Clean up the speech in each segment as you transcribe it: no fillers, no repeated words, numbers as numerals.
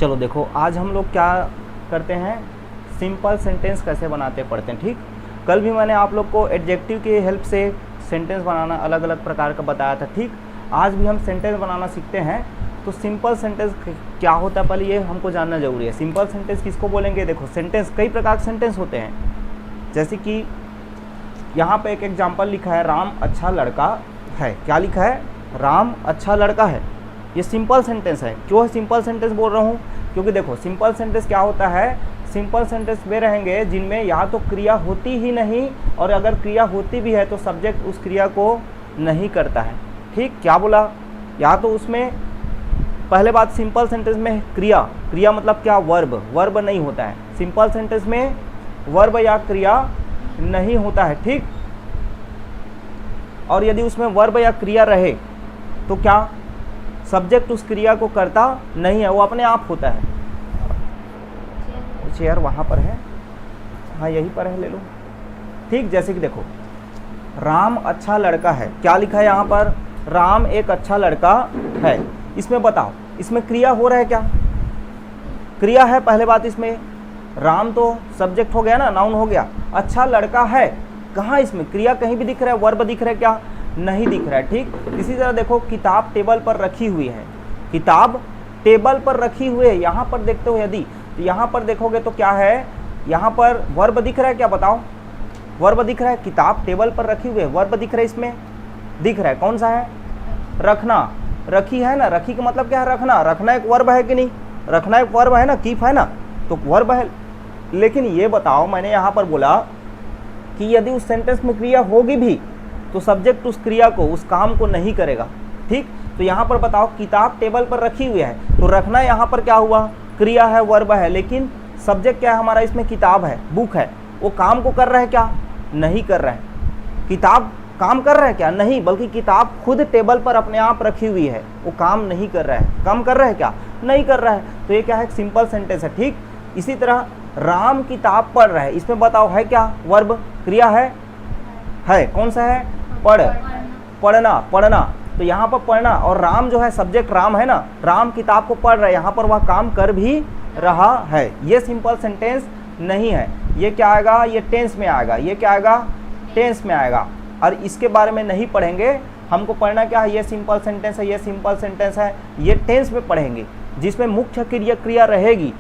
चलो देखो, आज हम लोग क्या करते हैं, सिंपल सेंटेंस कैसे बनाते पढ़ते हैं। ठीक, कल भी मैंने आप लोग को एडजेक्टिव की हेल्प से सेंटेंस बनाना अलग अलग प्रकार का बताया था। ठीक, आज भी हम सेंटेंस बनाना सीखते हैं। तो सिंपल सेंटेंस क्या होता है पहले ये हमको जानना जरूरी है। सिंपल सेंटेंस किसको बोलेंगे? देखो, सेंटेंस कई प्रकार के सेंटेंस होते हैं, जैसे कि यहाँ पे एक एग्जाम्पल लिखा है, राम अच्छा लड़का है। क्या लिखा है? राम अच्छा लड़का है। ये सिंपल सेंटेंस है। क्यों है सिंपल सेंटेंस बोल रहा हूँ? क्योंकि देखो, सिंपल सेंटेंस क्या होता है, सिंपल सेंटेंस वे रहेंगे जिनमें या तो क्रिया होती ही नहीं, और अगर क्रिया होती भी है तो सब्जेक्ट उस क्रिया को नहीं करता है। ठीक, क्या बोला? या तो उसमें पहले बात, सिंपल सेंटेंस में क्रिया मतलब क्या? वर्ब नहीं होता है। सिंपल सेंटेंस में वर्ब या क्रिया नहीं होता है। ठीक, और यदि उसमें वर्ब या क्रिया रहे तो क्या? सब्जेक्ट उस क्रिया को करता नहीं है, वो अपने आप होता है। चेयर वहाँ पर है, हाँ यहीं पर है, ले लो। ठीक, जैसे कि देखो, राम अच्छा लड़का है। क्या लिखा है यहाँ पर? राम एक अच्छा लड़का है। इसमें बताओ, इसमें क्रिया हो रहा है क्या? क्रिया है पहले बात। इसमें राम तो सब्जेक्ट हो गया ना, नाउन हो गया। अच्छा लड़का है, कहाँ इसमें क्रिया कहीं भी दिख रहा है? वर्ब दिख रहा है क्या? नहीं दिख रहा है। ठीक, इसी तरह देखो, किताब टेबल पर रखी हुई है। किताब टेबल पर रखी हुई है, यहाँ पर देखते हो यदि, तो यहाँ पर देखोगे तो क्या है, यहाँ पर वर्ब दिख रहा है क्या? बताओ, वर्ब दिख रहा है। किताब टेबल पर रखी हुई है, वर्ब दिख रहा है, इसमें दिख रहा है। कौन सा है? रखना। रखी है ना, रखी का मतलब क्या है? रखना। रखना एक वर्ब है कि नहीं? रखना एक वर्ब है ना, कीप है ना, तो वर्ब है। लेकिन ये बताओ, मैंने यहाँ पर बोला कि यदि उस सेंटेंस में क्रिया होगी भी तो सब्जेक्ट उस क्रिया को, उस काम को नहीं करेगा। ठीक, तो यहाँ पर बताओ, किताब टेबल पर रखी हुई है, तो रखना यहाँ पर क्या हुआ? क्रिया है, वर्ब है, लेकिन सब्जेक्ट क्या है हमारा? इसमें किताब है, बुक है। वो काम को कर रहा है क्या? नहीं कर रहा है। किताब काम कर रहा है क्या? नहीं, बल्कि किताब खुद टेबल पर अपने आप रखी हुई है, वो काम नहीं कर रहा है। काम कर रहा है क्या? नहीं कर रहा है। तो ये क्या है? सिंपल सेंटेंस है। ठीक, इसी तरह राम किताब पढ़ रहा है, इसमें बताओ है क्या? वर्ब, क्रिया है कौन सा है? पढ़ना। तो यहाँ पर पढ़ना, और राम जो है सब्जेक्ट राम है ना, राम किताब को पढ़ रहा है, यहाँ पर वह काम कर भी रहा है। ये सिंपल सेंटेंस नहीं है। ये क्या आएगा? ये टेंस में आएगा। ये क्या आएगा? टेंस में आएगा। और इसके बारे में नहीं पढ़ेंगे, हमको पढ़ना क्या है? ये सिंपल सेंटेंस है, ये सिंपल सेंटेंस है, ये टेंस में पढ़ेंगे, जिसमें मुख्य क्रिया रहेगी,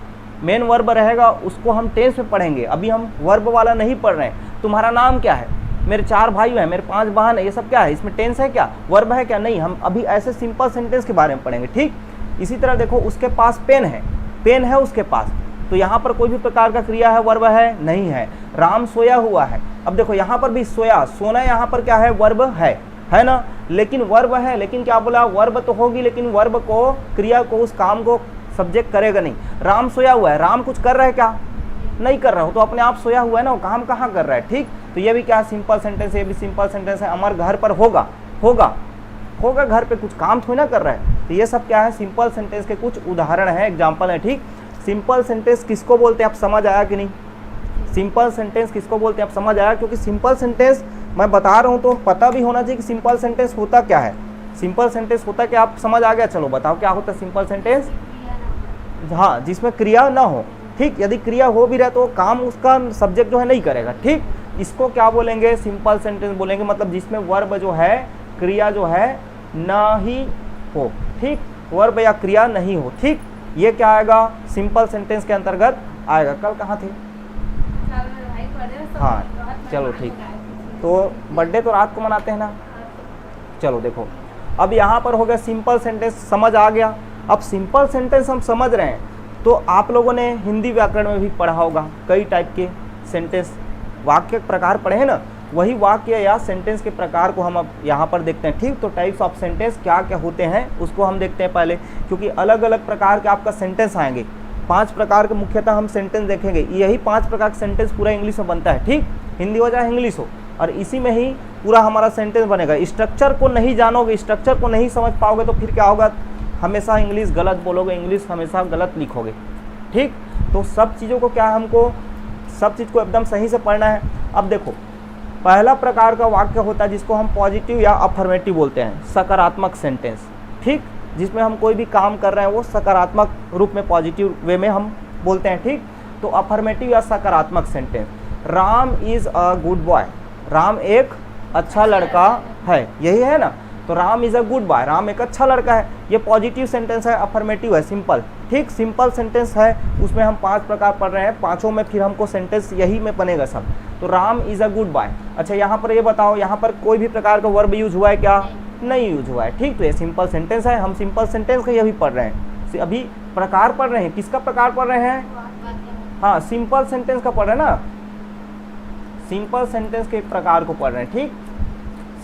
मेन वर्ब रहेगा, उसको हम टेंस में पढ़ेंगे। अभी हम वर्ब वाला नहीं पढ़ रहे हैं। तुम्हारा नाम क्या है? मेरे 4 भाई हैं, मेरे 5 बहन है, ये सब क्या है? इसमें टेंस है क्या? वर्ब है क्या? नहीं, हम अभी ऐसे सिंपल सेंटेंस के बारे में पढ़ेंगे। ठीक, इसी तरह देखो, उसके पास पेन है उसके पास, तो यहाँ पर कोई भी प्रकार का क्रिया है, वर्ब है? नहीं है। राम सोया हुआ है। अब देखो, यहाँ पर भी सोना यहाँ पर क्या है? वर्ब है ना, लेकिन वर्ब है, लेकिन क्या बोला? वर्ब तो होगी, लेकिन वर्ब को, क्रिया को, उस काम को सब्जेक्ट करेगा नहीं। राम सोया हुआ है, राम कुछ कर रहा है क्या? नहीं कर रहा हो, तो अपने आप सोया हुआ है ना, वो काम कहाँ कर रहा है? ठीक, तो ये भी क्या? सिंपल सेंटेंस है। ये भी सिंपल सेंटेंस है। अमर घर पर होगा घर पे कुछ काम थोड़ी ना कर रहा है। तो ये सब क्या है? सिंपल सेंटेंस के कुछ उदाहरण है, एग्जाम्पल है। ठीक, सिंपल सेंटेंस किसको बोलते हैं? आप समझ आया कि नहीं? सिंपल सेंटेंस किसको बोलते हैं? आप समझ आया? क्योंकि सिंपल सेंटेंस मैं बता रहा हूँ तो पता भी होना चाहिए कि सिंपल सेंटेंस होता क्या है। सिंपल सेंटेंस होता क्या? आप समझ आ गया? चलो बताओ क्या होता है सिंपल सेंटेंस? हाँ, जिसमें क्रिया ना हो। ठीक, यदि क्रिया हो भी रहे तो काम उसका सब्जेक्ट जो है नहीं करेगा। ठीक, इसको क्या बोलेंगे? सिंपल सेंटेंस बोलेंगे। मतलब जिसमें वर्ब जो है, क्रिया जो है ना ही हो। ठीक, वर्ब या क्रिया नहीं हो। ठीक, ये क्या आएगा? सिंपल सेंटेंस के अंतर्गत आएगा। कल कहाँ थे? हाँ, चलो ठीक। तो बर्थडे तो रात को मनाते हैं ना। चलो देखो, अब यहाँ पर हो गया सिंपल सेंटेंस, समझ आ गया। अब सिंपल सेंटेंस हम समझ रहे हैं, तो आप लोगों ने हिंदी व्याकरण में भी पढ़ा होगा, कई टाइप के सेंटेंस, वाक्य प्रकार पढ़े हैं ना। वही वाक्य या सेंटेंस के प्रकार को हम अब यहाँ पर देखते हैं। ठीक, तो टाइप्स ऑफ सेंटेंस क्या क्या होते हैं उसको हम देखते हैं पहले, क्योंकि अलग अलग प्रकार के आपका सेंटेंस आएंगे। 5 प्रकार के मुख्यतः हम सेंटेंस देखेंगे। यही 5 प्रकार का सेंटेंस पूरा इंग्लिश में बनता है। ठीक, हिंदी हो चाहे इंग्लिश हो, और इसी में ही पूरा हमारा सेंटेंस बनेगा। स्ट्रक्चर को नहीं जानोगे, स्ट्रक्चर को नहीं समझ पाओगे तो फिर क्या होगा? हमेशा इंग्लिश गलत बोलोगे, इंग्लिश हमेशा गलत लिखोगे। ठीक, तो सब चीज़ों को क्या, हमको सब चीज़ को एकदम सही से पढ़ना है। अब देखो, पहला प्रकार का वाक्य होता है जिसको हम पॉजिटिव या अफर्मेटिव बोलते हैं, सकारात्मक सेंटेंस। ठीक, जिसमें हम कोई भी काम कर रहे हैं वो सकारात्मक रूप में, पॉजिटिव वे में हम बोलते हैं, ठीक। तो अफर्मेटिव या सकारात्मक sentence, Ram is a good boy, Ram एक अच्छा लड़का है, यही है ना। तो Ram is a good boy, Ram एक अच्छा लड़का है, ये पॉजिटिव सेंटेंस है, अफर्मेटिव है, सिंपल, ठीक। सिंपल सेंटेंस है, उसमें हम 5 प्रकार पढ़ रहे हैं, पांचों में फिर हमको सेंटेंस यही में बनेगा सब। तो Ram is a good boy. अच्छा यहाँ पर ये बताओ, यहाँ पर कोई भी प्रकार का वर्ब यूज हुआ है क्या? नहीं यूज हुआ है, ठीक। तो ये सिंपल सेंटेंस है, हम सिंपल सेंटेंस का यही पढ़ रहे हैं, अभी प्रकार पढ़ रहे हैं, किसका प्रकार पढ़ रहे हैं? हाँ, सिंपल सेंटेंस का पढ़ रहे हैं ना, सिंपल सेंटेंस के प्रकार को पढ़ रहे हैं, ठीक।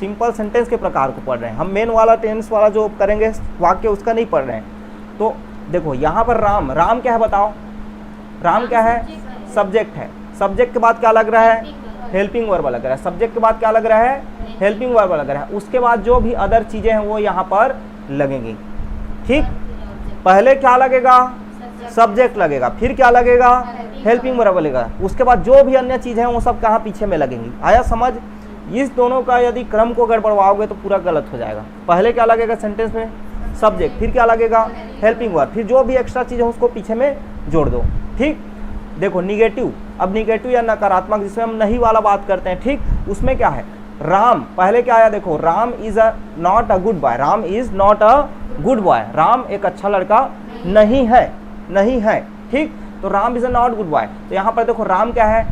सिंपल सेंटेंस के प्रकार को पढ़ रहे हैं हम, मेन वाला टेंस वाला जो करेंगे वाक्य उसका नहीं पढ़ रहे हैं। तो देखो यहाँ पर राम, राम क्या है बताओ? राम क्या है? सब्जेक्ट है। सब्जेक्ट के बाद क्या लग रहा है? हेल्पिंग वर्ब लग रहा है। सब्जेक्ट के बाद क्या लग रहा है? हेल्पिंग वर्ब लग रहा है। उसके बाद जो भी अदर चीजें हैं वो यहाँ पर लगेंगी, ठीक। पहले क्या लगेगा? सब्जेक्ट लगेगा, फिर क्या लगेगा? हेल्पिंग वर्ब लगेगा। उसके बाद जो भी अन्य चीजें हैं वो सब कहाँ पीछे में लगेंगी। आया समझ? इस दोनों का यदि क्रम को गड़बड़वाओगे तो पूरा गलत हो जाएगा। पहले क्या लगेगा सेंटेंस में? सब्जेक्ट, फिर क्या लगेगा? हेल्पिंग वर्ब, फिर जो भी एक्स्ट्रा चीज़ है उसको पीछे में जोड़ दो, ठीक। देखो निगेटिव, अब निगेटिव या नकारात्मक जिसमें हम नहीं वाला बात करते हैं, ठीक। उसमें क्या है? राम, पहले क्या आया देखो, Ram is a not a good boy, Ram is not a good boy, Ram एक अच्छा लड़का नहीं है, नहीं है, ठीक। तो Ram is a not good boy. तो यहाँ पर देखो राम क्या है?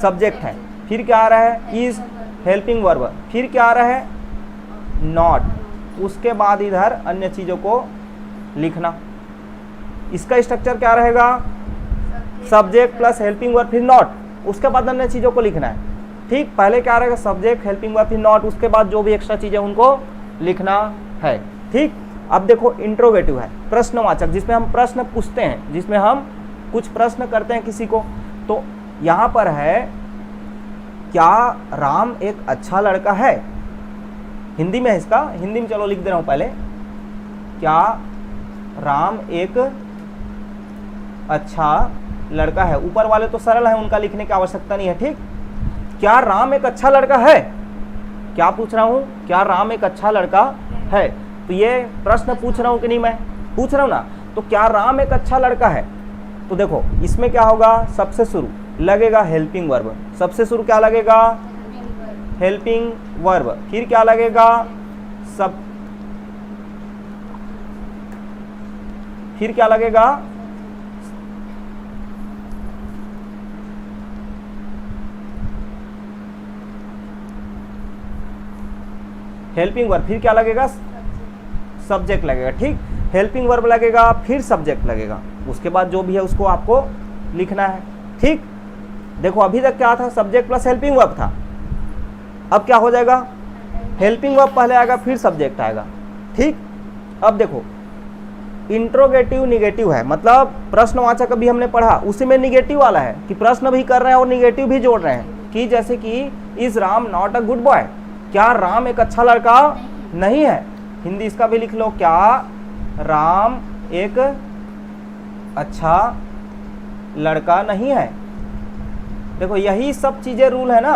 सब्जेक्ट है, फिर क्या आ रहा है? इज, हेल्पिंग वर्ब, फिर क्या आ रहा है? नॉट। उसके बाद इधर अन्य चीज़ों को लिखना। इसका स्ट्रक्चर क्या रहेगा? सब्जेक्ट प्लस हेल्पिंग वर्ब फिर नॉट, उसके बाद अन्य चीज़ों को लिखना है, ठीक। पहले क्या रहेगा? सब्जेक्ट, हेल्पिंग वर्ब फिर नॉट, उसके बाद जो भी एक्स्ट्रा चीज़ें उनको लिखना है, ठीक। अब देखो इंट्रोगेटिव है, प्रश्नवाचक, जिसमें हम प्रश्न पूछते हैं, जिसमें हम कुछ प्रश्न करते हैं किसी को। तो यहाँ पर है, क्या राम एक अच्छा लड़का है? हिंदी में है इसका, हिंदी में चलो लिख दे रहा हूं पहले। क्या राम एक अच्छा लड़का है? ऊपर वाले तो सरल है, उनका लिखने की आवश्यकता नहीं है, ठीक। क्या राम एक अच्छा लड़का है? क्या पूछ रहा हूं? क्या राम एक अच्छा लड़का है? तो ये प्रश्न पूछ रहा हूं कि नहीं? मैं पूछ रहा हूं ना। तो क्या राम एक अच्छा लड़का है? तो देखो इसमें क्या होगा? सबसे शुरू लगेगा हेल्पिंग वर्ब, सबसे शुरू क्या लगेगा? हेल्पिंग वर्ब, फिर क्या लगेगा? फिर क्या लगेगा? हेल्पिंग वर्ब, फिर क्या लगेगा? सब्जेक्ट लगेगा, ठीक। हेल्पिंग वर्ब लगेगा, फिर सब्जेक्ट लगेगा, उसके बाद जो भी है उसको आपको लिखना है, ठीक। देखो अभी तक क्या था? सब्जेक्ट प्लस हेल्पिंग वर्ब था। अब क्या हो जाएगा? हेल्पिंग वर्ब पहले आएगा, फिर सब्जेक्ट आएगा, ठीक। अब देखो इंट्रोगेटिव निगेटिव है, मतलब प्रश्नवाचक अभी हमने पढ़ा, उसी में निगेटिव वाला है कि प्रश्न भी कर रहे हैं और निगेटिव भी जोड़ रहे हैं, कि जैसे कि is Ram not a good boy? क्या राम एक अच्छा लड़का नहीं है? हिंदी इसका भी लिख लो, क्या राम एक अच्छा लड़का नहीं है? देखो यही सब चीज़ें रूल है ना,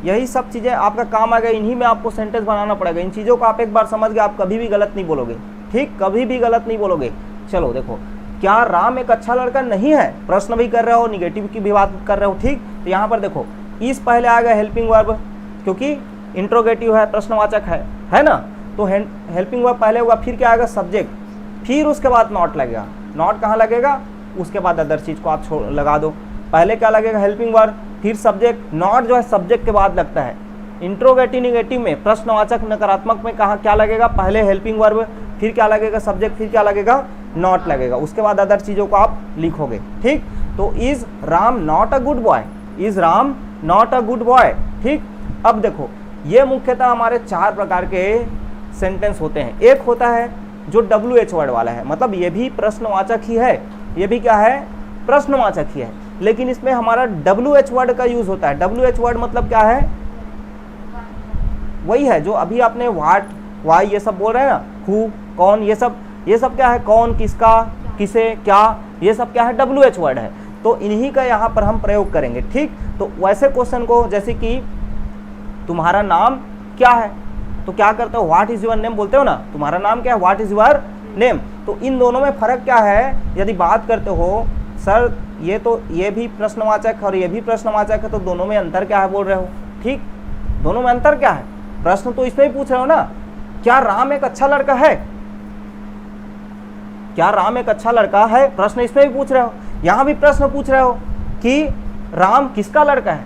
यही सब चीज़ें आपका काम आ गए, इन्हीं में आपको सेंटेंस बनाना पड़ेगा। इन चीज़ों को आप एक बार समझ गए, आप कभी भी गलत नहीं बोलोगे, ठीक, कभी भी गलत नहीं बोलोगे। चलो देखो, क्या राम एक अच्छा लड़का नहीं है? प्रश्न भी कर रहे हो, निगेटिव की भी बात कर रहे हो, ठीक। तो यहाँ पर देखो इस पहले आ गया हेल्पिंग वर्ब, क्योंकि इंट्रोगेटिव है, प्रश्नवाचक है ना। तो हेल्पिंग वर्ब पहले होगा, फिर क्या आएगा? सब्जेक्ट, फिर उसके बाद नॉट लगेगा। नॉट कहाँ लगेगा? उसके बाद अदर चीज़ को आप लगा दो। पहले क्या लगेगा? हेल्पिंग वर्ब, फिर सब्जेक्ट। नॉट जो है सब्जेक्ट के बाद लगता है। इंट्रोगेटिव निगेटिव में, प्रश्नवाचक नकारात्मक में कहाँ क्या लगेगा? पहले हेल्पिंग वर्ब, फिर क्या लगेगा? सब्जेक्ट, फिर क्या लगेगा? नॉट लगेगा, उसके बाद अदर चीज़ों को आप लिखोगे, ठीक। तो is Ram not a good boy? Is Ram not a good boy, ठीक। अब देखो ये मुख्यतः हमारे 4 प्रकार के सेंटेंस होते हैं। एक होता है जो WH वर्ड वाला है, मतलब ये भी प्रश्नवाचक ही है, ये भी क्या है? प्रश्नवाचक ही है, लेकिन इसमें हमारा WH वर्ड का यूज होता है। WH वर्ड मतलब क्या है? वही है जो अभी आपने व्हाट, वाई ये सब बोल रहे हैं ना, हु, कौन, ये सब क्या है? कौन, किसका, किसे, क्या, ये सब क्या है? WH वर्ड है। तो इन्हीं का यहाँ पर हम प्रयोग करेंगे, ठीक। तो वैसे क्वेश्चन को, जैसे कि तुम्हारा नाम क्या है, तो क्या करते हो? व्हाट इज योर नेम बोलते हो ना, तुम्हारा नाम क्या है? What is your name. तो इन दोनों में फ़र्क क्या है? यदि बात करते हो सर ये भी प्रश्नवाचक और ये भी प्रश्नवाचक है, तो दोनों में अंतर क्या है बोल रहे हो? ठीक, दोनों में अंतर क्या है? प्रश्न तो इसमें ही पूछ रहे हो ना, क्या राम एक अच्छा लड़का है? क्या राम एक अच्छा लड़का है? प्रश्न इसमें भी पूछ रहे हो। यहां भी प्रश्न पूछ रहे हो कि राम किसका लड़का है?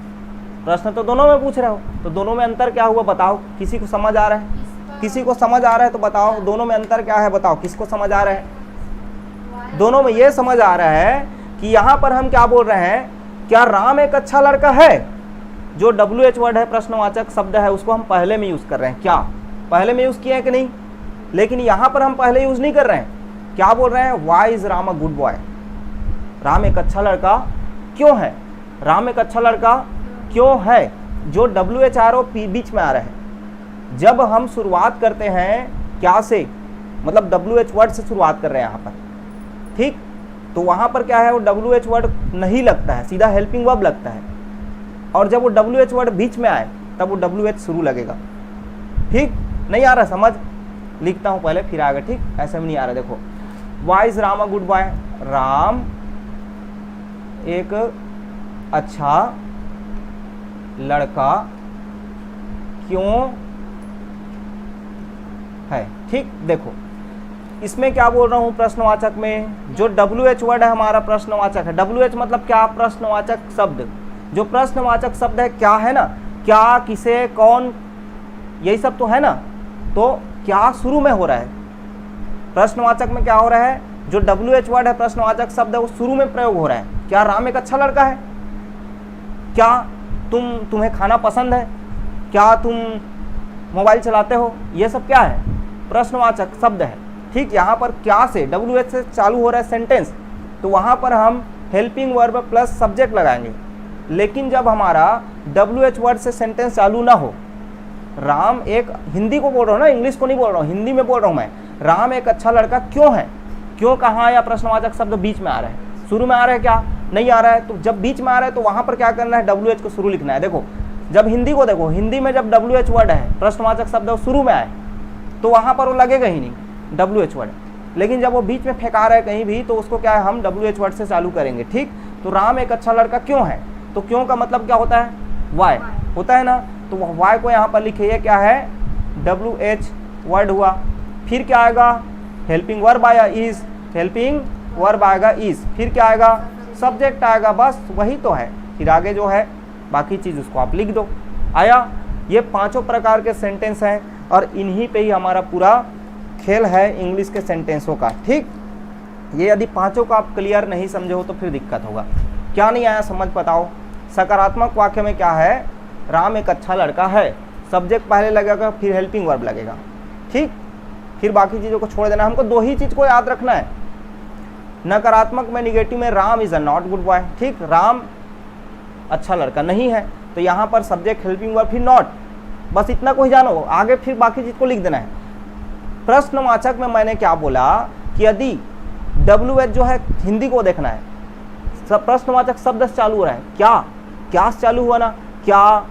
प्रश्न तो दोनों में पूछ रहे हो, तो दोनों में अंतर क्या हुआ बताओ? किसी को समझ आ रहा है? किसी को समझ आ रहा है तो बताओ दोनों में अंतर क्या है, बताओ किसको समझ आ रहा है? दोनों में ये समझ आ रहा है कि यहाँ पर हम क्या बोल रहे हैं, क्या राम एक अच्छा लड़का है? जो WH वर्ड है, प्रश्नवाचक शब्द है, उसको हम पहले में यूज कर रहे हैं। क्या पहले में यूज किए हैं कि नहीं? लेकिन यहाँ पर हम पहले यूज नहीं कर रहे हैं। क्या बोल रहे हैं? Why is Ram a good boy? Ram एक अच्छा लड़का क्यों है? राम एक अच्छा लड़का क्यों है? जो WHRO बीच में आ रहा है। जब हम शुरुआत करते हैं क्या से, मतलब WH वर्ड से शुरुआत कर रहे हैं यहाँ पर, ठीक, तो वहाँ पर क्या है, वो WH वर्ड नहीं लगता है, सीधा हेल्पिंग वर्ब लगता है। और जब वो WH वर्ड बीच में आए तब वो WH शुरू लगेगा। ठीक, नहीं आ रहा समझ? लिखता हूँ पहले फिर आएगा। ठीक, ऐसे में नहीं आ रहा। देखो, why is Ram a good boy? Ram एक अच्छा लड़का क्यों है? ठीक, देखो इसमें क्या बोल रहा हूं, प्रश्नवाचक में जो WH वर्ड है हमारा प्रश्नवाचक है। WH मतलब क्या? प्रश्नवाचक शब्द। जो प्रश्नवाचक शब्द है क्या है ना, क्या, किसे, कौन, यही सब तो है ना। तो क्या शुरू में हो रहा है? प्रश्नवाचक में क्या हो रहा है? जो WH वर्ड है प्रश्नवाचक शब्द है वो शुरू में प्रयोग हो रहा है। क्या राम एक अच्छा लड़का है? क्या तुम्हें खाना पसंद है? क्या तुम मोबाइल चलाते हो? ये सब क्या है? प्रश्नवाचक शब्द है। ठीक, यहाँ पर क्या से, WH से चालू हो रहा है सेंटेंस, तो वहाँ पर हम हेल्पिंग वर्ब प्लस सब्जेक्ट लगाएंगे। लेकिन जब हमारा WH वर्ड से सेंटेंस चालू ना हो, राम एक, हिंदी को बोल रहा हूँ ना, इंग्लिश को नहीं बोल रहा हूँ, हिंदी में बोल रहा हूँ मैं, राम एक अच्छा लड़का क्यों है? क्यों कहाँ या प्रश्नवाचक शब्द बीच में आ रहा है? शुरू में आ रहा है क्या? नहीं आ रहा है। तो जब बीच में आ रहा है तो वहाँ पर क्या करना है? WH को शुरू लिखना है। देखो, जब हिंदी को देखो, हिंदी में जब WH वर्ड है प्रश्नवाचक शब्द वो शुरू में आए तो वहाँ पर वो लगेगा ही नहीं WH वर्ड। लेकिन जब वो बीच में फेंका रहा है कहीं भी, तो उसको क्या है, हम WH वर्ड से चालू करेंगे। ठीक, तो राम एक अच्छा लड़का क्यों है, तो क्यों का मतलब क्या होता है? वाई होता है ना। तो वाई को यहाँ पर लिखिए, क्या है? WH वर्ड हुआ। फिर क्या आएगा? हेल्पिंग वर्ब आया, इज, हेल्पिंग वर्ब आएगा इज, फिर क्या आएगा? सब्जेक्ट आएगा। बस वही तो है। फिर आगे जो है बाकी चीज़ उसको आप लिख दो। आया? ये पांचों प्रकार के सेंटेंस हैं और इन्हीं पे ही हमारा पूरा खेल है इंग्लिश के सेंटेंसों का। ठीक, ये यदि पांचों को आप क्लियर नहीं समझे हो तो फिर दिक्कत होगा। क्या नहीं आया समझ बताओ? सकारात्मक वाक्य में क्या है? राम एक अच्छा लड़का है, सब्जेक्ट पहले लगेगा, फिर हेल्पिंग वर्ब लगेगा। ठीक, फिर बाकी चीज़ों को छोड़ देना। हमको दो ही चीज़ को याद रखना है। नकारात्मक में, निगेटिव में, Ram is a not good boy. ठीक, राम अच्छा लड़का नहीं है, तो यहाँ पर सब्जेक्ट, हेल्पिंग वर्ब, फिर नॉट, बस इतना को ही जानो। आगे फिर बाकी चीज़ को लिख देना है। प्रश्नवाचक में मैंने क्या बोला कि यदि WH जो है हिंदी को देखना है, सब प्रश्नवाचक शब्द से चालू हो रहा है। क्या से चालू हुआ ना? क्या,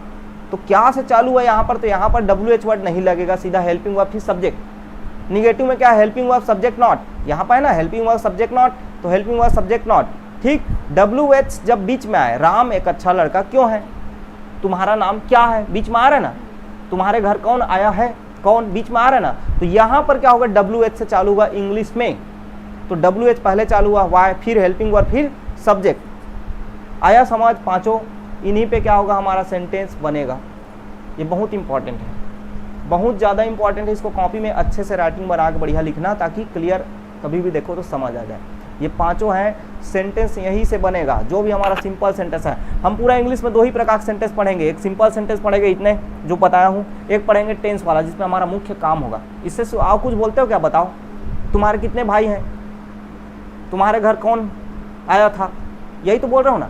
तो क्या से चालू है यहाँ पर, तो यहाँ पर WH वर्ड नहीं लगेगा, सीधा हेल्पिंग वर्ब फिर सब्जेक्ट। निगेटिव में क्या? हेल्पिंग वर्ब सब्जेक्ट नॉट, यहाँ पर है ना हेल्पिंग वर्ब सब्जेक्ट नॉट, तो हेल्पिंग वर्ब सब्जेक्ट नॉट। ठीक, WH जब बीच में आए, राम एक अच्छा लड़का क्यों है, तुम्हारा नाम क्या है, बीच में आ रहा है ना, तुम्हारे घर कौन आया है, कौन, बीच में आ रहा है ना, तो यहाँ पर क्या होगा? WH से चालू हुआ इंग्लिश में, तो WH पहले चालू हुआ, वाई, फिर हेल्पिंग वर्ब, फिर सब्जेक्ट। आया समझ? पांचों, इन्हीं पे क्या होगा? हमारा सेंटेंस बनेगा। ये बहुत इंपॉर्टेंट है, बहुत ज़्यादा इंपॉर्टेंट है। इसको कॉपी में अच्छे से राइटिंग बना के बढ़िया लिखना, ताकि क्लियर कभी भी देखो तो समझ आ जाए। ये पांचों हैं, सेंटेंस यहीं से बनेगा। जो भी हमारा सिंपल सेंटेंस है, हम पूरा इंग्लिश में दो ही प्रकार के सेंटेंस पढ़ेंगे। एक सिंपल सेंटेंस पढ़ेंगे इतने जो बताया हूँ, एक पढ़ेंगे टेंस वाला जिसमें हमारा मुख्य काम होगा। इससे आप कुछ बोलते हो क्या? बताओ, तुम्हारे कितने भाई हैं, तुम्हारे घर कौन आया था, यही तो बोल रहा हूँ ना।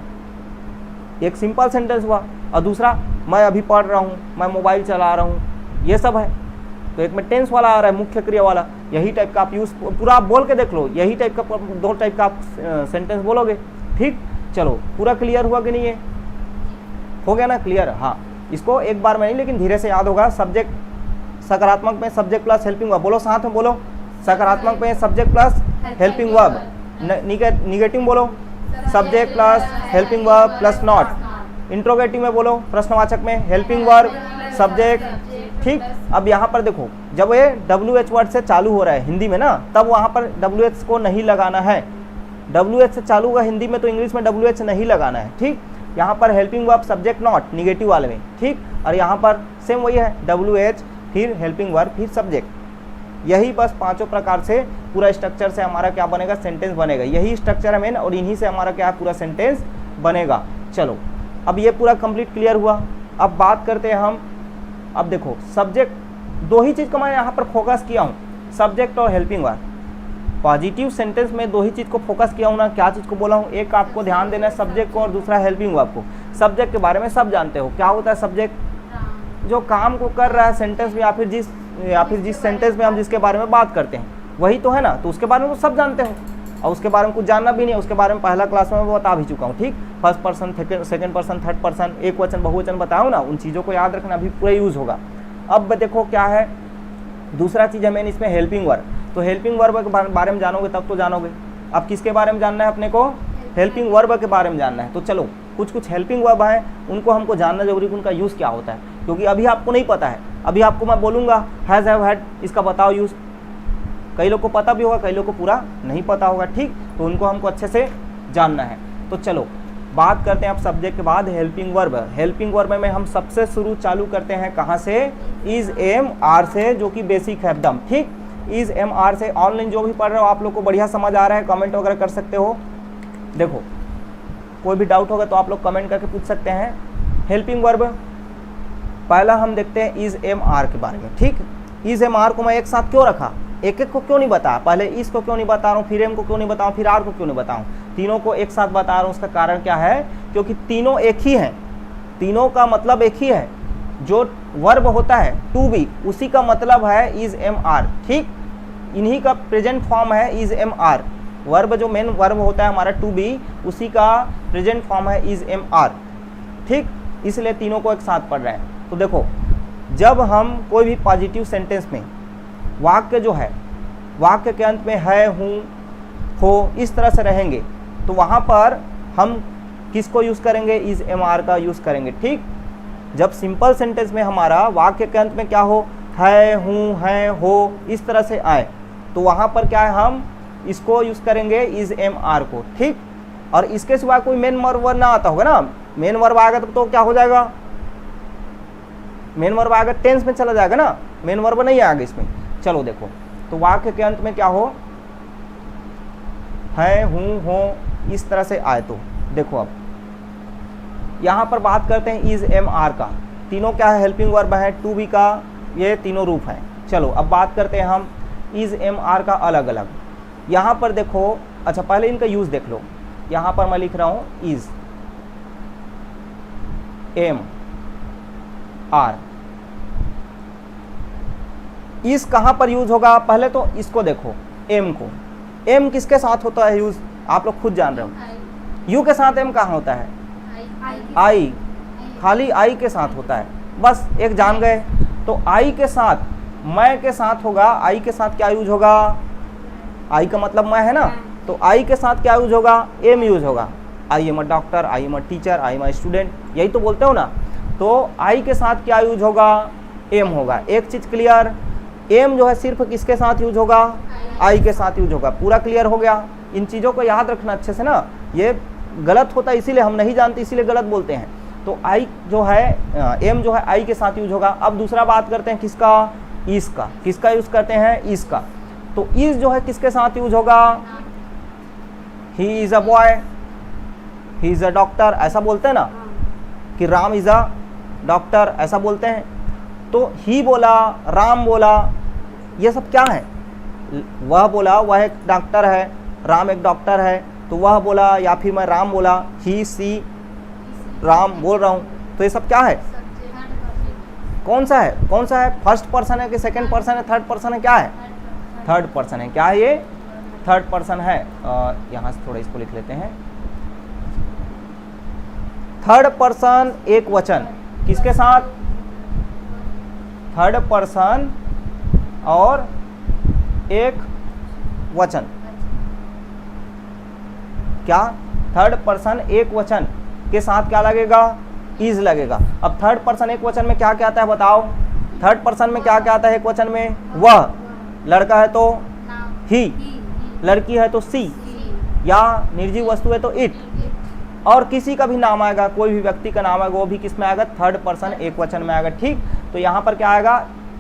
एक सिंपल सेंटेंस हुआ, और दूसरा मैं अभी पढ़ रहा हूँ, मैं मोबाइल चला रहा हूँ, ये सब है। तो एक में टेंस वाला आ रहा है, मुख्य क्रिया वाला, यही टाइप का आप यूज पूरा आप बोल के देख लो, यही टाइप का दो टाइप का आप सेंटेंस बोलोगे। ठीक, चलो पूरा क्लियर हुआ कि नहीं? है हो गया ना क्लियर? हाँ, इसको एक बार में नहीं लेकिन धीरे से याद होगा। सब्जेक्ट, सकारात्मक में सब्जेक्ट प्लस हेल्पिंग वर्ब, बोलो साथ में, बोलो सकारात्मक में subject plus helping verb, negative बोलो subject plus helping verb plus not. Interrogative में बोलो प्रश्नवाचक में हेल्पिंग वर्ब सब्जेक्ट। ठीक, अब यहाँ पर देखो जब ये WH वर्ड से चालू हो रहा है हिंदी में ना, तब वहाँ पर WH को नहीं लगाना है। WH से चालू होगा हिंदी में तो इंग्लिश में WH नहीं लगाना है। ठीक, यहाँ पर helping verb subject not negative वाले में। ठीक, और यहाँ पर सेम वही है WH फिर हेल्पिंग वर्ब फिर सब्जेक्ट। यही बस पांचों प्रकार से पूरा स्ट्रक्चर से हमारा क्या बनेगा, सेंटेंस बनेगा। यही स्ट्रक्चर है मेन और इन्हीं से हमारा क्या पूरा सेंटेंस बनेगा। चलो अब ये पूरा कंप्लीट क्लियर हुआ। अब बात करते हैं हम, अब देखो सब्जेक्ट दो ही चीज़ को मैं यहाँ पर फोकस किया हूँ, सब्जेक्ट और हेल्पिंग वर्ब। पॉजिटिव सेंटेंस में दो ही चीज़ को फोकस किया हूँ ना, क्या चीज़ को बोला हूँ, एक आपको ध्यान देना है सब्जेक्ट को और दूसरा हेल्पिंग वर्ब को। सब्जेक्ट के बारे में सब जानते हो, क्या होता है सब्जेक्ट, जो काम को कर रहा है सेंटेंस में या फिर जिस सेंटेंस में हम जिसके बारे में बात करते हैं वही तो है ना, तो उसके बारे में तो सब जानते हो। और उसके बारे में कुछ जानना भी नहीं है, उसके बारे में पहला क्लास में मैं बता भी चुका हूँ। ठीक, first person second person third person एक वचन बहुवचन बताओ ना, उन चीज़ों को याद रखना, अभी पूरा यूज़ होगा। अब देखो क्या है दूसरा चीज़ है मैंने इसमें हेल्पिंग वर्ब। तो हेल्पिंग वर्ब के बारे में जानोगे तब तो जानोगे। अब किसके बारे में जानना है अपने को, हेल्पिंग वर्ब के बारे में जानना है। तो चलो कुछ हेल्पिंग वर्ब हैं उनको हमको जानना जरूरी, उनका यूज़ क्या होता है, क्योंकि अभी आपको नहीं पता है। अभी आपको मैं बोलूँगा हैज़ हैव हैड, इसका बताओ यूज़, कई लोग को पता भी होगा कई लोग को पूरा नहीं पता होगा। ठीक, तो उनको हमको अच्छे से जानना है। तो चलो बात करते हैं अब सब्जेक्ट के बाद हेल्पिंग वर्ब। हेल्पिंग वर्ब में हम सबसे शुरू चालू करते हैं कहाँ से, इज एम आर से, जो कि बेसिक है एकदम। ठीक, इज एम आर से। ऑनलाइन जो भी पढ़ रहे हो आप लोग को बढ़िया समझ आ रहा है, कमेंट वगैरह कर सकते हो। देखो कोई भी डाउट होगा तो आप लोग कमेंट करके पूछ सकते हैं। हेल्पिंग वर्ब पहला हम देखते हैं इज एम आर के बारे में। ठीक, इज एम आर को मैं एक साथ क्यों रखा, एक एक को क्यों नहीं बताया, पहले इस को क्यों नहीं बता रहा हूँ, फिर एम को क्यों नहीं बताऊँ, फिर आर को क्यों नहीं बताऊँ, तीनों को एक साथ बता रहा हूँ। उसका कारण क्या है, क्योंकि तीनों एक ही हैं, तीनों का मतलब एक ही है। जो वर्ब होता है टू बी उसी का मतलब है इज एम आर। ठीक, इन्हीं का प्रेजेंट फॉर्म है इज एम आर। वर्ब जो मेन वर्ब होता है हमारा टू बी उसी का प्रेजेंट फॉर्म है इज एम आर। ठीक, इसलिए तीनों को एक साथ पढ़ रहे हैं। तो देखो जब हम कोई भी पॉजिटिव सेंटेंस में वाक्य जो है, वाक्य के अंत में है, हूँ, हो, इस तरह से रहेंगे तो वहाँ पर हम किसको यूज़ करेंगे, इज एम आर का यूज़ करेंगे। ठीक, जब सिंपल सेंटेंस में हमारा वाक्य के अंत में क्या हो, है, हूँ, हैं, हो, इस तरह से आए तो वहाँ पर क्या है, हम इसको यूज़ करेंगे इज एम आर को। ठीक, और इसके सिवा कोई मेन वर्ब ना आता होगा ना, मेन वर्ब आएगा तो क्या हो जाएगा, मेन वर्ब आएगा टेंस में चला जाएगा ना, मेन वर्ब नहीं आएगा इसमें। चलो देखो तो वाक्य के अंत में क्या हो, है, हूँ, हो, इस तरह से आए तो देखो अब यहाँ पर बात करते हैं इज एम आर का। तीनों क्या है, हेल्पिंग वर्ब है, टू बी का ये तीनों रूप हैं। चलो अब बात करते हैं हम इज एम आर का अलग अलग। यहाँ पर देखो, अच्छा पहले इनका यूज़ देख लो। यहाँ पर मैं लिख रहा हूँ इज एम आर। इस कहाँ पर यूज होगा, पहले तो इसको देखो, एम को, एम किसके साथ होता है यूज, आप लोग खुद जान रहे हो। यू के साथ एम कहाँ होता है, आई, खाली आई के साथ होता है, बस एक जान गए। तो आई के साथ मैं के साथ होगा, आई के साथ क्या यूज होगा, आई का मतलब मैं है ना, तो आई के साथ क्या यूज होगा, एम यूज होगा। I am a doctor, I am a teacher, I am a student, यही तो बोलते हो ना। तो आई के साथ क्या यूज होगा, एम होगा। एक चीज़ क्लियर, एम जो है सिर्फ किसके साथ यूज होगा, आई के साथ यूज होगा। पूरा क्लियर हो गया। इन चीज़ों को याद रखना अच्छे से ना, ये गलत होता है इसीलिए हम नहीं जानते, इसीलिए गलत बोलते हैं। तो आई जो है, एम जो है आई के साथ यूज होगा। अब दूसरा बात करते हैं किसका, इज का। किसका यूज करते हैं, इज का। तो इज जो है किसके साथ यूज होगा, he is a boy, he is a doctor, ऐसा बोलते हैं ना कि राम इज अ डॉक्टर, ऐसा बोलते हैं। तो ही बोला, राम बोला, ये सब क्या है, वह बोला वह एक डॉक्टर है, राम एक डॉक्टर है, तो वह बोला या फिर मैं राम बोला, ही सी राम बोल रहा हूँ, तो ये सब क्या है, कौन सा है, कौन सा है, फर्स्ट पर्सन है कि सेकंड पर्सन है, थर्ड पर्सन है, क्या है, थर्ड पर्सन है। क्या है ये, थर्ड पर्सन है। यहाँ से थोड़ा इसको लिख लेते हैं। थर्ड पर्सन एक वचन किसके साथ, थर्ड पर्सन और एक वचन, क्या थर्ड पर्सन एक वचन के साथ क्या लगेगा, इज लगेगा। अब थर्ड पर्सन एक वचन में क्या क्या आता है बताओ, थर्ड पर्सन में क्या क्या आता है एक वचन में, वह, लड़का है तो ही, लड़की है तो सी, या निर्जीव वस्तु है तो इट, और किसी का भी नाम आएगा, कोई भी व्यक्ति का नाम आएगा, वो भी किस में आएगा, थर्ड पर्सन एक वचन में आएगा। ठीक, तो यहां पर क्या आएगा,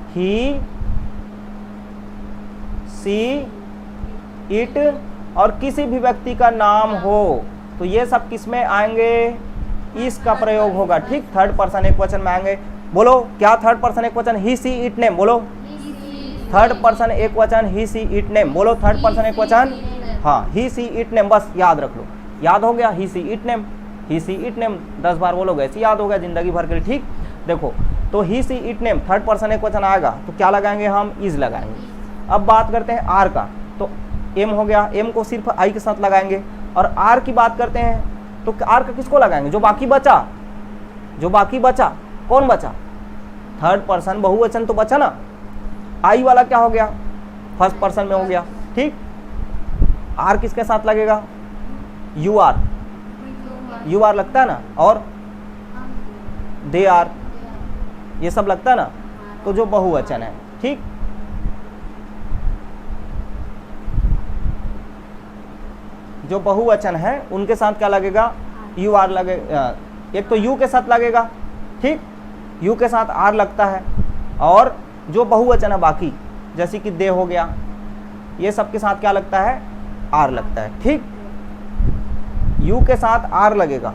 ही, सी, इट, और किसी भी व्यक्ति का नाम हो तो ये सब किस में आएंगे, इसका प्रयोग होगा। ठीक, थर्ड पर्सन एक वचन में आएंगे। बोलो क्या थर्ड पर्सन एक वचन, ही, सी, इट, नेम, बोलो थर्ड पर्सन एक वचन, ही, सी, इट, नेम, बोलो थर्ड पर्सन एक वचन, हाँ, ही, सी, इट, नेम, बस याद रख लो, याद हो गया, he, she, it, name, he, she, it, name 10 बार बोलोगे ऐसे याद हो गया जिंदगी भर के लिए। ठीक, देखो तो ही, she, it, name third person एक वचन आएगा तो क्या लगाएंगे हम, इज लगाएंगे। अब बात करते हैं आर का, तो एम हो गया, एम को सिर्फ आई के साथ लगाएंगे, और आर की बात करते हैं तो आर का किसको लगाएंगे, जो बाकी बचा, जो बाकी बचा, कौन बचा, थर्ड पर्सन बहुवचन तो बचा ना, आई वाला क्या हो गया, फर्स्ट पर्सन में हो गया। ठीक, आर किसके साथ लगेगा, यू आर, यू आर लगता है ना, और दे आर, ये सब लगता है ना, तो जो बहुवचन है। ठीक, जो बहुवचन है उनके साथ क्या लगेगा, यू आर लगेगा, एक तो यू के साथ लगेगा। ठीक, यू के साथ आर लगता है, और जो बहुवचन है बाकी जैसे कि दे हो गया, ये सब के साथ क्या लगता है, आर लगता है। ठीक, यू के साथ आर लगेगा,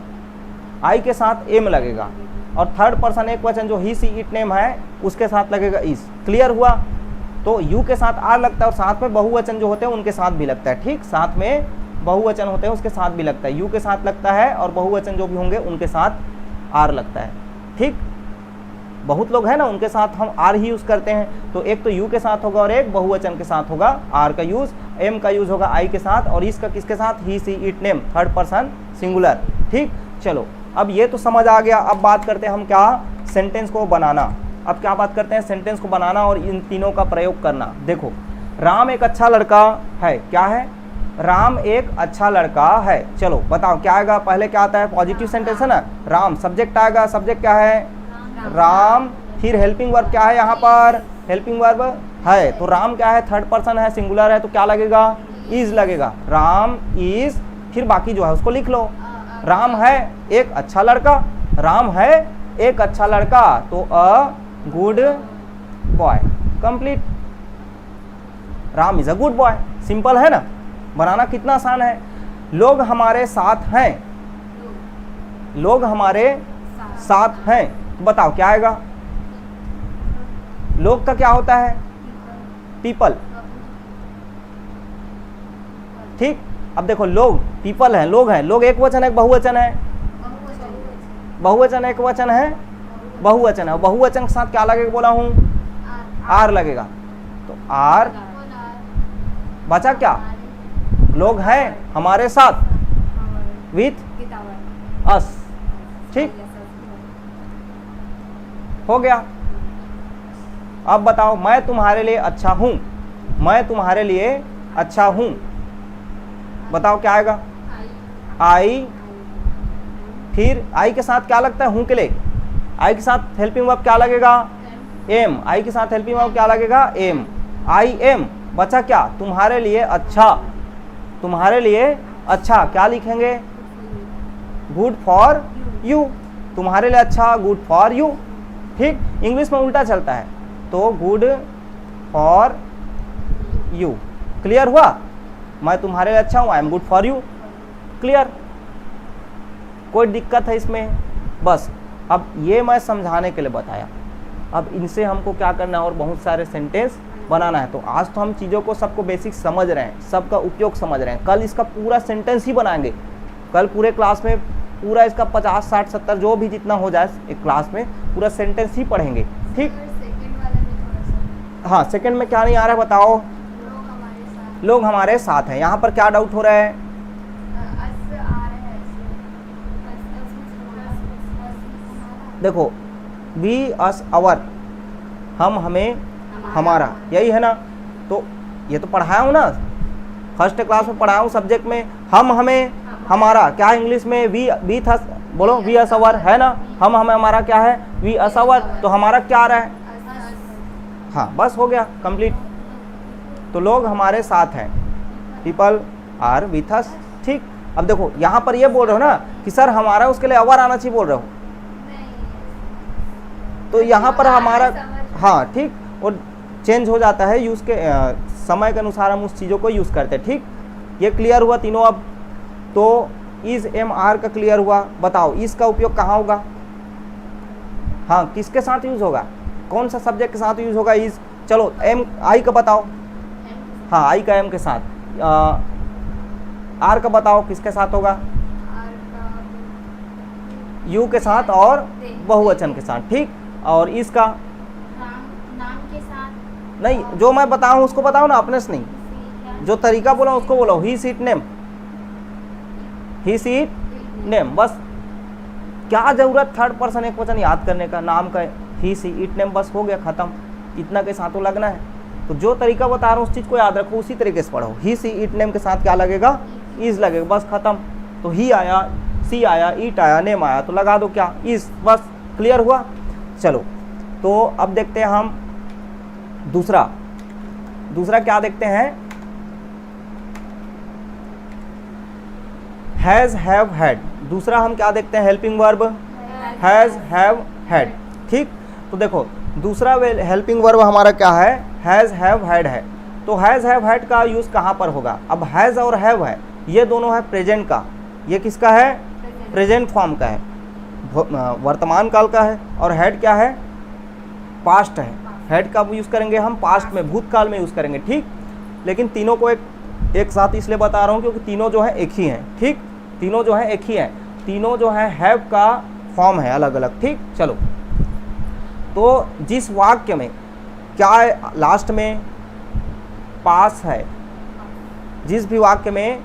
आई के साथ एम लगेगा, और थर्ड पर्सन एक वचन जो ही, सी, इट, नेम है उसके साथ लगेगा इज। क्लियर हुआ, तो यू के साथ आर लगता है और साथ में बहुवचन जो होते हैं उनके साथ भी लगता है। ठीक, साथ में बहुवचन होते हैं उसके साथ भी लगता है, यू के साथ लगता है और बहुवचन जो भी होंगे उनके साथ आर लगता है। ठीक, बहुत लोग हैं ना उनके साथ हम आर ही यूज करते हैं, तो एक तो यू के साथ होगा और एक बहुवचन के साथ होगा आर का यूज, एम का यूज होगा आई के साथ, और इसका किसके साथ, he, she, it, name third person singular. ठीक, चलो अब ये तो समझ आ गया। अब बात करते हैं हम क्या, सेंटेंस को बनाना। अब क्या बात करते हैं, सेंटेंस को बनाना और इन तीनों का प्रयोग करना। देखो, राम एक अच्छा लड़का है, क्या है, राम एक अच्छा लड़का है। चलो बताओ क्या आएगा, पहले क्या आता है, पॉजिटिव सेंटेंस है ना, राम सब्जेक्ट आएगा, सब्जेक्ट क्या है, राम, फिर हेल्पिंग वर्ब क्या है, यहाँ पर हेल्पिंग वर्ब है, तो राम क्या है, थर्ड पर्सन है, सिंगुलर है, तो क्या लगेगा, इज लगेगा, राम इज, फिर बाकी जो है उसको लिख लो, राम है एक अच्छा लड़का, राम है एक अच्छा लड़का, तो अ good boy, complete, Ram is a good boy. Simple है ना, बनाना कितना आसान है। लोग हमारे साथ हैं, लोग हमारे साथ हैं, तो बताओ क्या आएगा, लोग का क्या होता है, पीपल। ठीक, अब देखो लोग पीपल है, लोग हैं, लोग एक वचन है, बहुवचन है, बहुवचन एक वचन है, बहुवचन है, बहुवचन के साथ क्या लगेगा बोला हूं, आर लगेगा, तो आर बचा क्या, लोग हैं हमारे साथ, विथ अस। ठीक, हो गया। अब बताओ, मैं तुम्हारे लिए अच्छा हूं, मैं तुम्हारे लिए अच्छा हूं, बताओ क्या आएगा, आई, फिर आई के साथ क्या लगता है, हूं के लिए, आई के साथ हेल्पिंग वर्ब क्या लगेगा, एम, आई के साथ हेल्पिंग वर्ब क्या लगेगा, एम, आई एम, बचा क्या, तुम्हारे लिए अच्छा, तुम्हारे लिए अच्छा क्या लिखेंगे, गुड फॉर यू, तुम्हारे लिए अच्छा, गुड फॉर यू। ठीक, इंग्लिश में उल्टा चलता है, तो गुड फॉर यू। क्लियर हुआ, मैं तुम्हारे लिए अच्छा हूं, I am good for you. Clear, कोई दिक्कत है इसमें, बस अब ये मैं समझाने के लिए बताया। अब इनसे हमको क्या करना है, और बहुत सारे सेंटेंस बनाना है। तो आज तो हम चीज़ों को सबको बेसिक समझ रहे हैं, सबका उपयोग समझ रहे हैं, कल इसका पूरा सेंटेंस ही बनाएंगे, कल पूरे क्लास में पूरा इसका 50, 60, 70 जो भी जितना हो जाए एक क्लास में पूरा सेंटेंस ही पढ़ेंगे। ठीक, हाँ सेकंड में क्या नहीं आ रहा है बताओ, लोग हमारे साथ हैं, यहाँ पर क्या डाउट हो रहा है, देखो वी अस अवर, हम हमें हमारा, यही है ना, तो ये तो पढ़ाया हूँ ना, फर्स्ट क्लास में पढ़ाया हूँ सब्जेक्ट में। हम, हमें, हमारा क्या है इंग्लिश में? वी था, बोलो वी अस अवर, है ना। हम, हमें, हमारा क्या है? वी अस अवर। तो हमारा क्या आ रहा है? हाँ, बस हो गया कंप्लीट। तो लोग हमारे साथ हैं, पीपल आर विथ अस। ठीक, अब देखो यहाँ पर ये बोल रहे हो ना कि सर हमारा, उसके लिए अवर आना चाहिए बोल रहे हो, तो यहाँ पर हमारा, हाँ ठीक, और चेंज हो जाता है यूज़ के समय के अनुसार हम उस चीज़ों को यूज़ करते हैं। ठीक, ये क्लियर हुआ तीनों। अब तो इज एम आर का क्लियर हुआ। बताओ इसका उपयोग कहाँ होगा? हाँ, किसके साथ यूज़ होगा? कौन सा सब्जेक्ट के साथ यूज़ होगा इज? चलो एम, आई का बताओ। हाँ, आई का एम के साथ। आर का बताओ किसके साथ होगा? यू के साथ और बहुवचन के साथ। ठीक, और इसका नाम के साथ नहीं, जो मैं बताऊं उसको बताओ ना, अपने से नहीं, जो तरीका बोला उसको बोलो। ही सीट नेम, ही सीट नेम, बस। क्या जरूरत थर्ड पर्सन एक वचन याद करने का? नाम का ही सी इट नेम, बस हो गया, खत्म। इतना के साथों लगना है। तो जो तरीका बता रहा हूँ उस चीज़ को याद रखो, उसी तरीके से पढ़ो। ही सी इट नेम के साथ क्या लगेगा? इज लगेगा, बस खत्म। तो ही आया, सी आया, ईट आया, नेम आया, तो लगा दो क्या? इज, बस। क्लियर हुआ? चलो, तो अब देखते हैं हम दूसरा क्या देखते हैं? Has, have, had. दूसरा हम क्या देखते हैं? Helping verb has, have, had. ठीक, तो देखो दूसरा हेल्पिंग वर्ब हमारा क्या है? हैज, हैव, हैड है। तो हैज, हैव, हैड का यूज कहाँ पर होगा? अब हैज और हैव है, ये दोनों है प्रेजेंट का। ये किसका है? प्रेजेंट फॉर्म का है, वर्तमान काल का है। और हैड क्या है? पास्ट है। हैड का यूज़ करेंगे हम पास्ट में, भूतकाल में यूज़ करेंगे। ठीक, लेकिन तीनों को एक साथ इसलिए बता रहा हूँ क्योंकि तीनों जो है एक ही हैं। ठीक, तीनों जो है एक ही हैं, तीनों जो है हैव का फॉर्म है अलग अलग। ठीक, चलो, तो जिस वाक्य में क्या है? लास्ट में पास है। जिस भी वाक्य में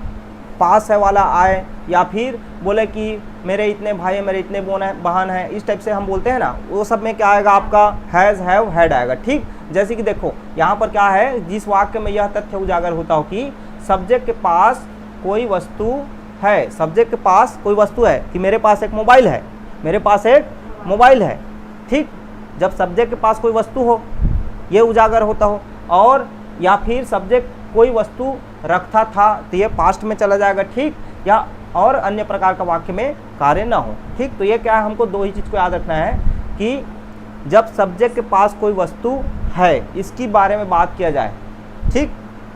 पास है वाला आए, या फिर बोले कि मेरे इतने भाई हैं, मेरे इतने बहन हैं, इस टाइप से हम बोलते हैं ना, वो सब में क्या आएगा? आपका हैज़, हैव, हैड आएगा। ठीक, जैसे कि देखो यहाँ पर क्या है? जिस वाक्य में यह तथ्य उजागर होता हो कि सब्जेक्ट के पास कोई वस्तु है, सब्जेक्ट के पास कोई वस्तु है, कि मेरे पास एक मोबाइल है, मेरे पास एक मोबाइल है। ठीक, जब सब्जेक्ट के पास कोई वस्तु हो, ये उजागर होता हो, और या फिर सब्जेक्ट कोई वस्तु रखता था, तो ये पास्ट में चला जाएगा। ठीक, या और अन्य प्रकार का वाक्य में कार्य ना हो। ठीक, तो ये क्या है? हमको दो ही चीज़ को याद रखना है कि जब सब्जेक्ट के पास कोई वस्तु है, इसकी बारे में बात किया जाए, ठीक,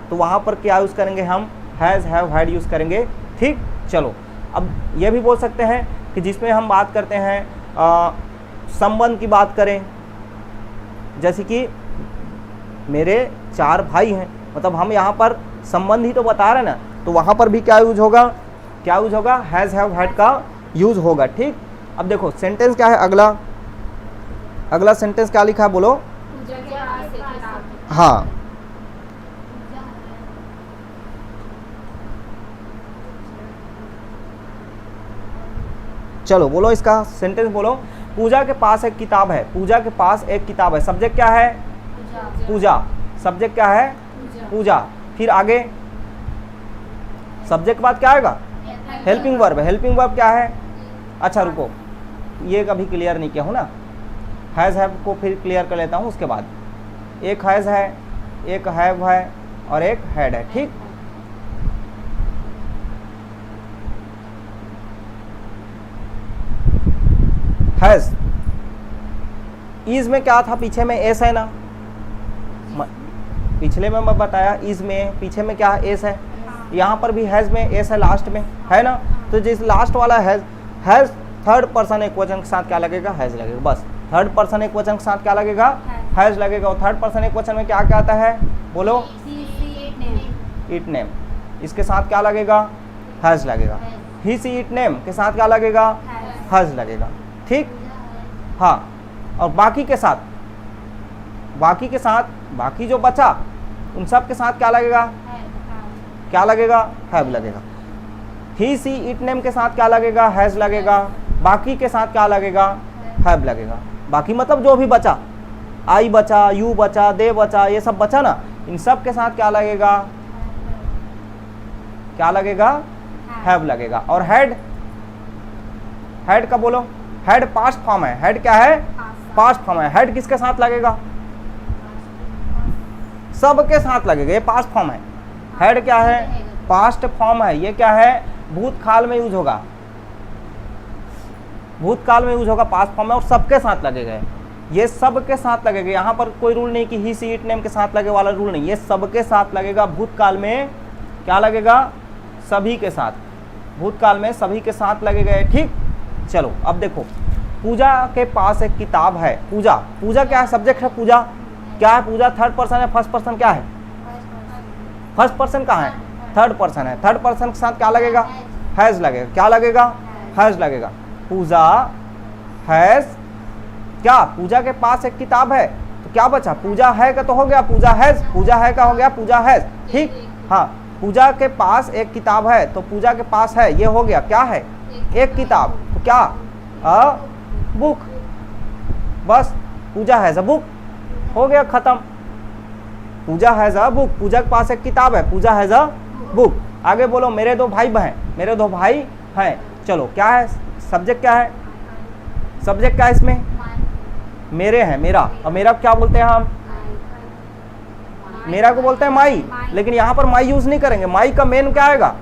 तो वहाँ पर क्या यूज़ करेंगे हम? हैज़, हैव, हैड यूज़ करेंगे। ठीक, चलो, अब ये भी बोल सकते हैं कि जिसमें हम बात करते हैं संबंध की बात करें, जैसे कि मेरे 4 भाई हैं, मतलब हम यहाँ पर संबंध ही तो बता रहे हैं ना, तो वहाँ पर भी क्या यूज होगा? क्या यूज होगा? हैज़, हैव, हैड का यूज होगा। ठीक, अब देखो सेंटेंस क्या है? अगला सेंटेंस क्या लिखा है? बोलो। हाँ, चलो बोलो इसका सेंटेंस बोलो। पूजा के पास एक किताब है, पूजा के पास एक किताब है। सब्जेक्ट क्या है? पूजा। सब्जेक्ट क्या है? पूजा। फिर आगे सब्जेक्ट के बाद क्या आएगा? Helping verb. हेल्पिंग वर्ब क्या है? अच्छा रुको, ये कभी क्लियर नहीं किया हूँ ना, हैज़, हैव को फिर क्लियर कर लेता हूँ। उसके बाद एक हैज़ है, एक हैव है, और एक हैड है। ठीक, हैज़, इज में क्या था? पीछे में एस है ना, पिछले में मैं बताया इज में पीछे में क्या है? एस है। यहाँ पर भी हैज़ में एस है लास्ट में, है ना। तो जिस लास्ट वाला हैज़ थर्ड पर्सन एक वचन के साथ क्या लगेगा? हैज़ लगेगा, बस। थर्ड पर्सन एक वचन के साथ क्या लगेगा? हैज़ लगेगा। और थर्ड पर्सन एक वचन में क्या क्या आता है? बोलो। इट नेम, इसके साथ क्या लगेगा? हैज़ लगेगा। ही सी इट नेम के साथ क्या लगेगा? हैज़ लगेगा। ठीक, हाँ, और बाकी के साथ बाकी जो बचा उन सब के साथ क्या लगेगा? क्या लगेगा? हैव लगेगा। ही सी इट नेम के साथ क्या लगेगा? हैज़ लगेगा। बाकी के साथ क्या लगेगा? हैव लगेगा। बाकी मतलब जो भी बचा, आई बचा, यू बचा, दे बचा, ये सब बचा ना, इन सब के साथ क्या लगेगा, क्या लगेगा, हैव लगेगा। और हेड, हेड का बोलो, हेड पास्ट फॉर्म है, हेड क्या है, पास्ट फॉर्म है। हेड किसके साथ लगेगा, सब के साथ लगेगा, ये पास्ट फॉर्म है। हेड क्या है, पास्ट फॉर्म है, ये क्या है, भूतकाल में यूज होगा, भूतकाल में यूज होगा, पास्ट फॉर्म है और सबके साथ लगेगा, ये सबके साथ लगेगा। यहाँ पर कोई रूल नहीं कि ही सी इट नेम के साथ लगे वाला रूल नहीं, ये सबके साथ लगेगा। भूतकाल में क्या लगेगा, सभी के साथ, भूतकाल में सभी के साथ लगेगा। ठीक, चलो अब देखो, पूजा के पास एक किताब है, पूजा, पूजा क्या है, सब्जेक्ट है पूजा, क्या है पूजा, थर्ड पर्सन है, फर्स्ट पर्सन क्या है, फर्स्ट पर्सन कहाँ है, थर्ड पर्सन है। थर्ड पर्सन के साथ क्या लगेगा, हैज लगेगा, क्या लगेगा, हैज लगेगा। पूजा हैज, क्या पूजा के पास एक किताब है, तो क्या बचा, पूजा है का तो हो गया, पूजा हैज, पूजा है का हो गया, पूजा हैज। ठीक, हाँ, पूजा के पास एक किताब है, तो पूजा के पास है, ये हो गया, क्या है, एक किताब, तो क्या, अ बुक, बस पूजा हैज अ बुक, हो गया, खत्म। पूजा हैज अ बुक, पूजा के पास एक किताब है, पूजा हैज अ बुक। आगे बोलो, मेरे दो भाई बहन, मेरे दो भाई हैं। चलो क्या है, सब्जेक्ट क्या है, सब्जेक्ट क्या है इसमें, मेरे हैं, मेरा, और मेरा क्या बोलते हैं हम, मेरा को बोलते हैं माई, लेकिन यहाँ पर माई यूज नहीं करेंगे। माई का मेन क्या आएगा,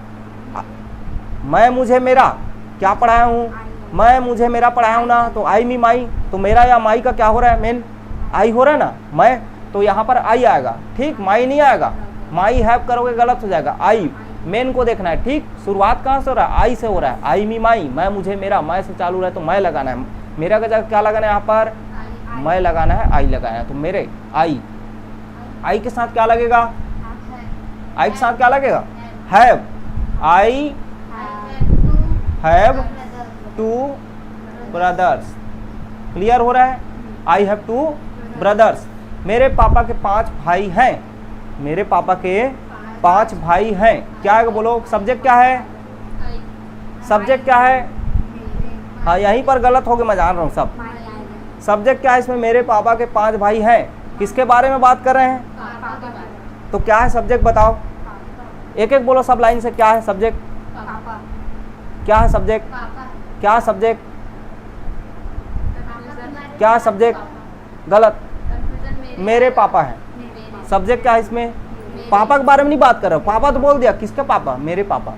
मैं मुझे मेरा क्या पढ़ाया हूँ, मैं मुझे मेरा पढ़ाया हूँ ना, तो आई मी माई, तो मेरा या माई का क्या हो रहा है, मेन आई हो रहा है ना, मैं, तो यहाँ पर आई आएगा। ठीक, माई नहीं आएगा, माई हैव करोगे गलत हो जाएगा, आई मेन को देखना है। ठीक, शुरुआत कहाँ से हो रहा है, आई से हो रहा है, आई मी माई, मैं मुझे मेरा, मैं से चालू रहा है तो मैं लगाना है, मेरा का जगह क्या लगाना है, यहाँ पर मैं लगाना है, आई लगाना है, तो मेरे आई, आई के साथ क्या लगेगा, आई के साथ क्या लगेगा, have, I have two brothers, clear हो रहा है, आई हैव टू ब्रदर्स। मेरे पापा के 5 भाई हैं, मेरे पापा के 5 भाई हैं, क्या है बोलो, सब्जेक्ट क्या है, सब्जेक्ट क्या है, हाँ यहीं पर गलत हो गया, मैं जान रहा हूँ सब। सब्जेक्ट क्या है इसमें, मेरे पापा के 5 भाई हैं, किसके बारे में बात कर रहे हैं, तो क्या है सब्जेक्ट बताओ, एक एक बोलो सब लाइन से, क्या है सब्जेक्ट, क्या है सब्जेक्ट, क्या सब्जेक्ट, क्या सब्जेक्ट, गलत, मेरे पापा हैं, सब्जेक्ट क्या है इसमें, पापा के बारे में नहीं बात कर रहा हूं, पापा तो बोल दिया, किसके पापा, मेरे पापा।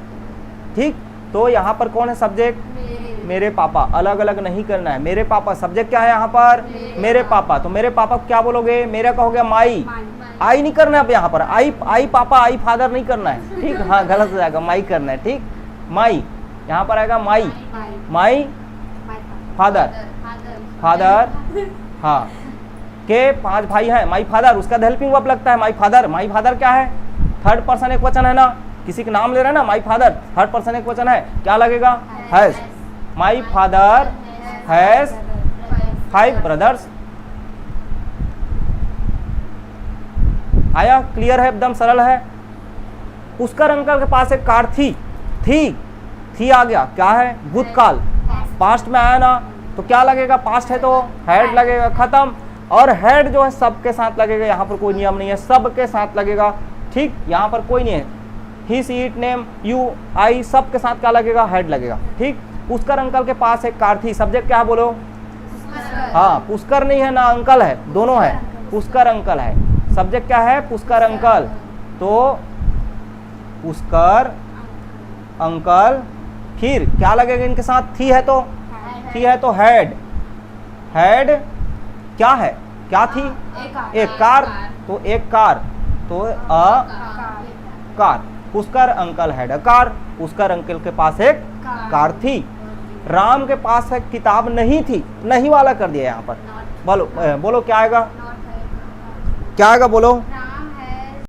ठीक, तो यहाँ पर कौन है सब्जेक्ट, मेरे पापा, अलग अलग नहीं करना है, मेरे पापा, सब्जेक्ट क्या है यहाँ पर, मेरे पापा, तो मेरे पापा क्या बोलोगे, मेरा का हो गया माई, आई नहीं करना है अब यहाँ पर, आई आई पापा, आई फादर नहीं करना है। ठीक, हाँ गलत हो जाएगा, माई करना है। ठीक, माई, यहाँ पर आएगा माई, माई फादर, फादर, हाँ के 5 भाई हैं, माई फादर, उसका हेल्पिंग वर्ब लगता है, माई फादर। माई फादर क्या है, थर्ड पर्सन एक वचन है ना, किसी का नाम ले रहे हैं ना, माई फादर, थर्ड पर्सन एक वचन है, क्या लगेगा, has, my father has 5 brothers. आया, क्लियर है, एकदम सरल है। पुष्कर अंकल के पास एक कार थी, थी आ गया, क्या है, भूतकाल, पास्ट में आया ना, तो क्या लगेगा, पास्ट है तो हैड लगेगा, खत्म। और हेड जो है सबके साथ लगेगा, यहाँ पर कोई नियम नहीं है, सबके साथ लगेगा। ठीक, यहाँ पर कोई नहीं है, ही सी इट नेम यू आई, सबके साथ क्या लगेगा, हेड लगेगा। ठीक, पुष्कर अंकल के पास एक कार थी, सब्जेक्ट क्या है बोलो, हाँ पुष्कर नहीं है ना, अंकल है, दोनों है, पुष्कर अंकल है, सब्जेक्ट क्या है, पुष्कर अंकल, तो पुष्कर अंकल, फिर क्या लगेगा इनके साथ, थी है तो हेड, हेड क्या है, क्या थी, एक कार, तो एक कार, तो a car, Pushkar uncle had a car, Pushkar uncle के पास एक कार थी। राम के पास एक किताब नहीं थी, नहीं वाला कर दिया यहाँ पर, बोलो बोलो क्या आएगा, क्या आएगा बोलो,